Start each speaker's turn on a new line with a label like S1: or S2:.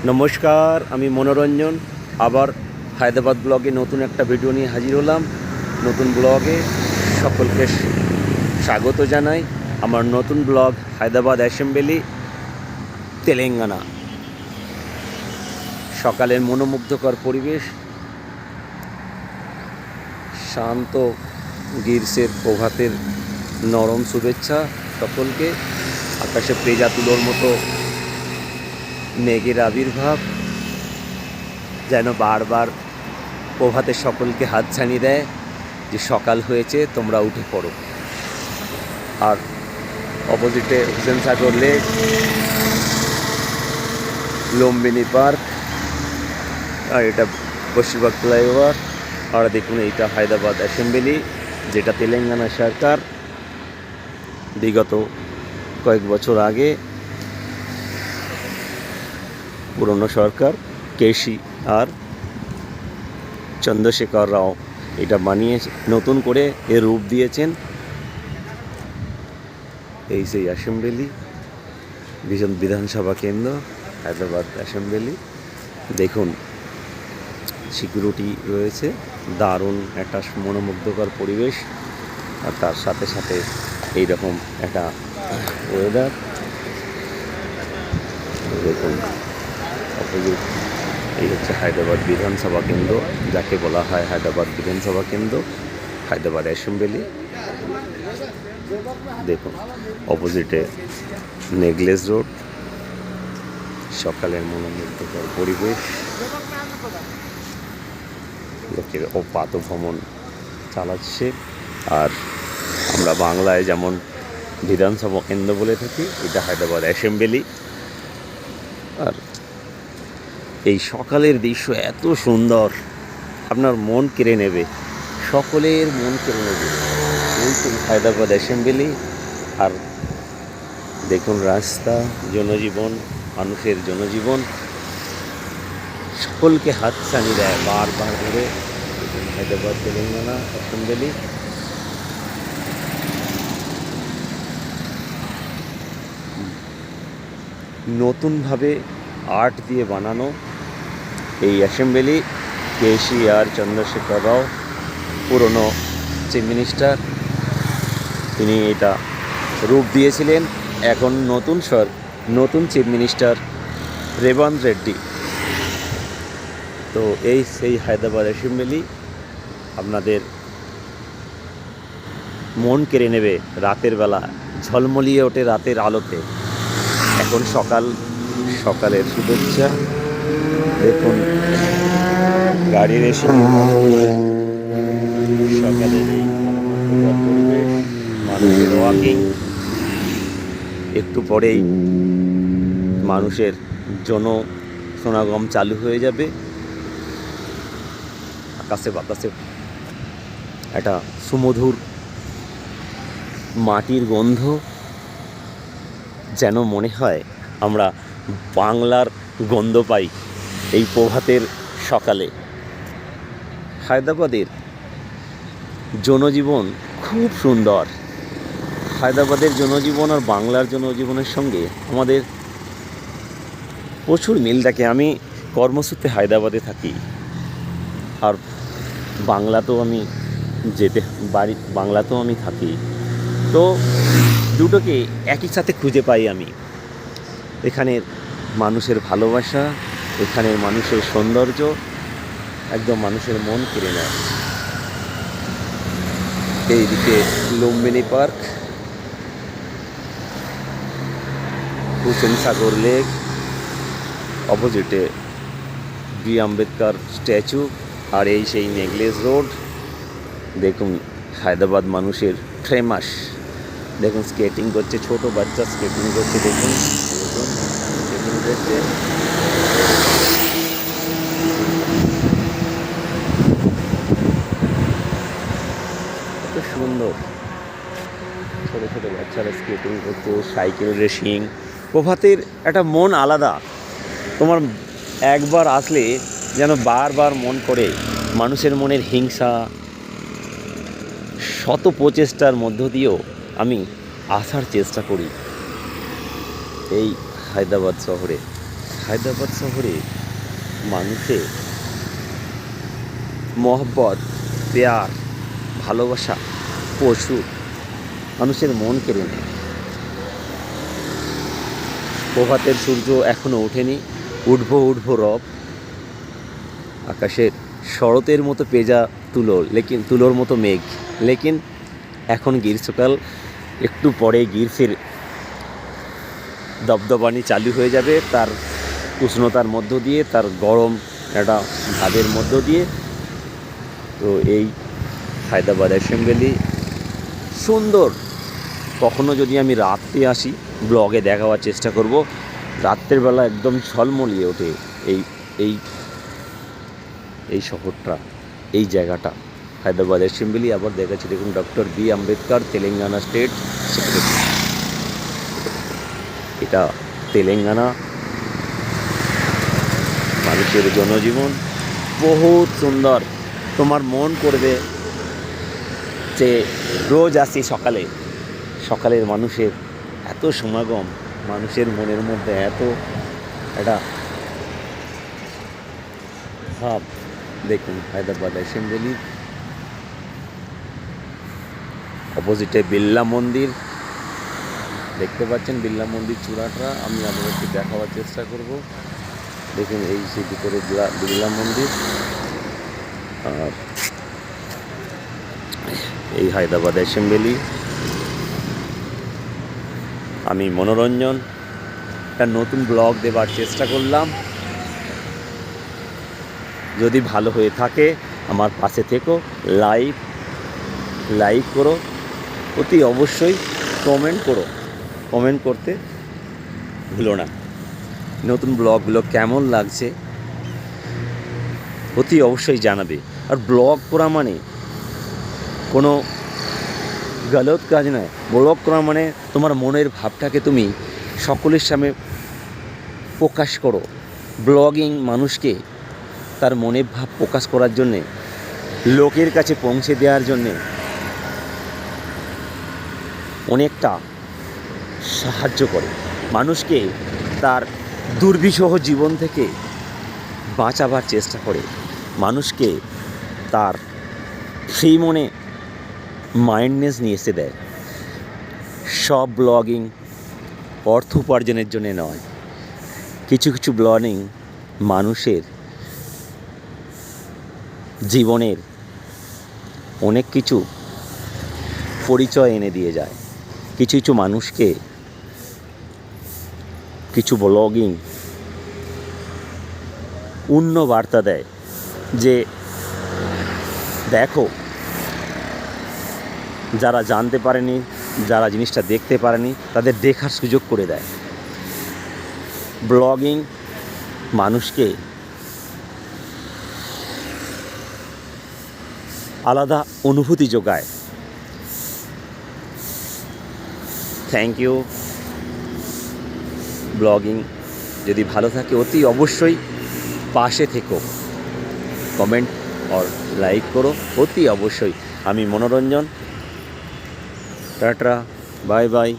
S1: নমস্কার, আমি মনোরঞ্জন। আবার হায়দ্রাবাদ ব্লগে নতুন একটা ভিডিও নিয়ে হাজির হলাম। নতুন ব্লগে সকলকে স্বাগত জানাই। আমার নতুন ব্লগ হায়দ্রাবাদ অ্যাসেম্বলি, তেলেঙ্গানা। সকালের মনোমুগ্ধকর পরিবেশ, শান্ত গ্রীষ্মের প্রভাতের নরম শুভেচ্ছা সকলকে। আকাশে পেঁজা তুলোর মতো মেঘের আবির্ভাব যেন বারবার প্রভাতে সকলকে হাতছানি দেয় যে সকাল হয়েছে, তোমরা উঠে পড়ো। আর অপোজিটে হুসেন সাগর লেক, লুম্বিনী পার্ক, আর এটা বশিরবাগ ফ্লাইওভার। আর দেখুন, এইটা হায়দ্রাবাদ অ্যাসেম্বলি, যেটা তেলেঙ্গানা সরকার বিগত কয়েক বছর আগে পুরনো সরকার কেসি আর চন্দ্রশেখর রাও এটা বানিয়ে নতুন করে এর রূপ দিয়েছেন। এই সেই অ্যাসেম্বলি, বিধানসভা কেন্দ্র হায়দ্রাবাদ অ্যাসেম্বলি। দেখুন, সিকিউরিটি রয়েছে, দারুণ একটা মনোমুগ্ধকর পরিবেশ। আর তার সাথে সাথে এইরকম একটা ওয়েদার। দেখুন, অপোজিট এই হচ্ছে হায়দ্রাবাদ বিধানসভা কেন্দ্র, যাকে বলা হয় হায়দ্রাবাদ বিধানসভা কেন্দ্র, হায়দ্রাবাদ অ্যাসেম্বলি। দেখুন, অপোজিটে নেকলেস রোড। সকালের মনোমুগ্ধকর পরিবেশ, লোকের অপাত ভ্রমণ চালাচ্ছে। আর আমরা বাংলায় যেমন বিধানসভা কেন্দ্র বলে থাকি, এটা হায়দ্রাবাদ অ্যাসেম্বলি। আর এই সকালের দৃশ্য এত সুন্দর, আপনার মন কেড়ে নেবে, সকলের মন কেড়ে নেবে। এই তো হায়দ্রাবাদ অ্যাসেম্বলি। আর দেখুন, রাস্তা, জনজীবন, মানুষের জনজীবন সকলকে হাতছানি দেয় বারবার করে। হায়দ্রাবাদ তেলেঙ্গানা অ্যাসেম্বলি। নতুনভাবে আর্ট দিয়ে বানানো এই অ্যাসেম্বলি। কেসি আর চন্দ্রশেখর রাও, পুরনো চিফ মিনিস্টার, তিনি এটা রূপ দিয়েছিলেন। এখন নতুন চিফ মিনিস্টার রেবন্ত রেড্ডি। তো এই সেই হায়দ্রাবাদ অ্যাসেম্বলি আপনাদের মন কেড়ে নেবে। রাতের বেলা ঝলমলিয়ে ওঠে রাতের আলোতে। এখন সকালের শুভেচ্ছা। দেখুন, গাড়ির এসে সকালের এই পরিবেশ, মানুষের ওয়াকিং। একটু পরেই মানুষের সমাগম চালু হয়ে যাবে। আকাশে বাতাসে একটা সুমধুর মাটির গন্ধ, যেন মনে হয় আমরা বাংলার গন্ধ পাই এই প্রভাতের সকালে। হায়দ্রাবাদের জনজীবন খুব সুন্দর। হায়দ্রাবাদের জনজীবন আর বাংলার জনজীবনের সঙ্গে আমাদের প্রচুর মিল থাকে। আমি কর্মসূত্রে হায়দ্রাবাদে থাকি, আর বাংলাতেও আমি বাংলাতেও আমি থাকি। তো দুটোকে একই সাথে খুঁজে পাই আমি। এখানের মানুষের ভালোবাসা, এখানের মানুষের সৌন্দর্য একদম মানুষের মন কেড়ে নেয়। এইদিকে লুম্বিনী পার্ক, হুসেন সাগর লেক, অপোজিটে বি আম্বেদকর স্ট্যাচু, আর এই সেই নেকলেস রোড। দেখুন, হায়দ্রাবাদ মানুষের ফেমাস। দেখুন, স্কেটিং করছে, ছোট বাচ্চা স্কেটিং করছে। দেখুন স্কেটিং করছে। কত সুন্দর, ছোট ছোট বাচ্চারা স্কেটিং করছে, সাইকেল রেসিং। প্রভাতের একটা মন আলাদা। তোমার একবার আসলে যেন বারবার মন করে। মানুষের মনের হিংসা, শত প্রচেষ্টার মধ্য দিয়েও আমি আসার চেষ্টা করি এই হায়দ্রাবাদ শহরে। হায়দ্রাবাদ শহরে মানুষের মহব্বত, প্যার, ভালোবাসা প্রচুর, মানুষের মন কেড়ে নেয়। প্রভাতের সূর্য এখনও ওঠেনি, উঠবো রব। আকাশের শরতের মতো পেঁজা তুলোর মতো মেঘ, লেকিন এখন গ্রীষ্মকাল, একটু পরে গ্রীষ্মের দবদবানি চালু হয়ে যাবে, তার উষ্ণতার মধ্য দিয়ে, তার গরম একটা ভাবের মধ্য দিয়ে। তো এই হায়দ্রাবাদ অ্যাসেম্বলি সুন্দর। কখনো যদি আমি রাত্রে আসি, ব্লগে দেখাবার চেষ্টা করব, রাত্রের বেলা একদম ঝলমলিয়ে ওঠে এই এই এই শহরটা, এই জায়গাটা হায়দ্রাবাদ অ্যাসেম্বলি। আবার দেখাচ্ছি, দেখুন, doctor B Ambedkar, Telangana state secretary. এটা তেলেঙ্গানা। মানুষের জনজীবন বহুত সুন্দর। তোমার মন করবে যে রোজ আসি সকালের মানুষের এত সমাগম, মানুষের মনের মধ্যে এত একটা ভাব। দেখুন, হায়দ্রাবাদ অ্যাসেম্বলি অপোজিটে বিড়লা মন্দির দেখতে পাচ্ছেন। বিড়লা মন্দির চূড়াটা আমি আপনাদেরকে দেখাবার চেষ্টা করব। দেখুন, এই সেই ভিতরে বিড়লা মন্দির। আর এই হায়দ্রাবাদ অ্যাসেম্বলি। আমি মনোরঞ্জন একটা নতুন ব্লগ দেবার চেষ্টা করলাম। যদি ভালো হয়ে থাকে আমার পাশে থেকো, লাইক করো, অতি অবশ্যই কমেন্ট করতে ভুলো না। নতুন ব্লগগুলো কেমন লাগছে অতি অবশ্যই জানাবে। আর ব্লগ করা মানে কোনো গলত কাজ নয়। ব্লগ করা মানে তোমার মনের ভাবটাকে তুমি সকলের সামনে প্রকাশ করো। ব্লগিং মানুষকে তার মনের ভাব প্রকাশ করার জন্যে, লোকের কাছে পৌঁছে দেওয়ার জন্যে অনেকটা সাহায্য করে। মানুষকে তার দুর্বিষহ জীবন থেকে বাঁচাবার চেষ্টা করে। মানুষকে তার ফ্রি মনে মাইন্ডনেস নিয়ে এসে দেয়। সব ব্লগিং অর্থ উপার্জনের জন্য নয়। কিছু কিছু ব্লগিং মানুষের জীবনের অনেক কিছু পরিচয় এনে দিয়ে যায়। কিছু কিছু মানুষকে কিছু ব্লগিং অন্য বার্তা দেয় যে দেখো, যারা জানতে পারেনি, যারা জিনিসটা দেখতে পারেনি, তাদের দেখার সুযোগ করে দেয়। ব্লগিং মানুষকে আলাদা অনুভূতি যোগায়। Thank you. ব্লগিং যদি ভালো থাকে অতি অবশ্যই পাশে থেকো, কমেন্ট আর লাইক করো অতি অবশ্যই। আমি মনোরঞ্জন, টাটা, বাই বাই।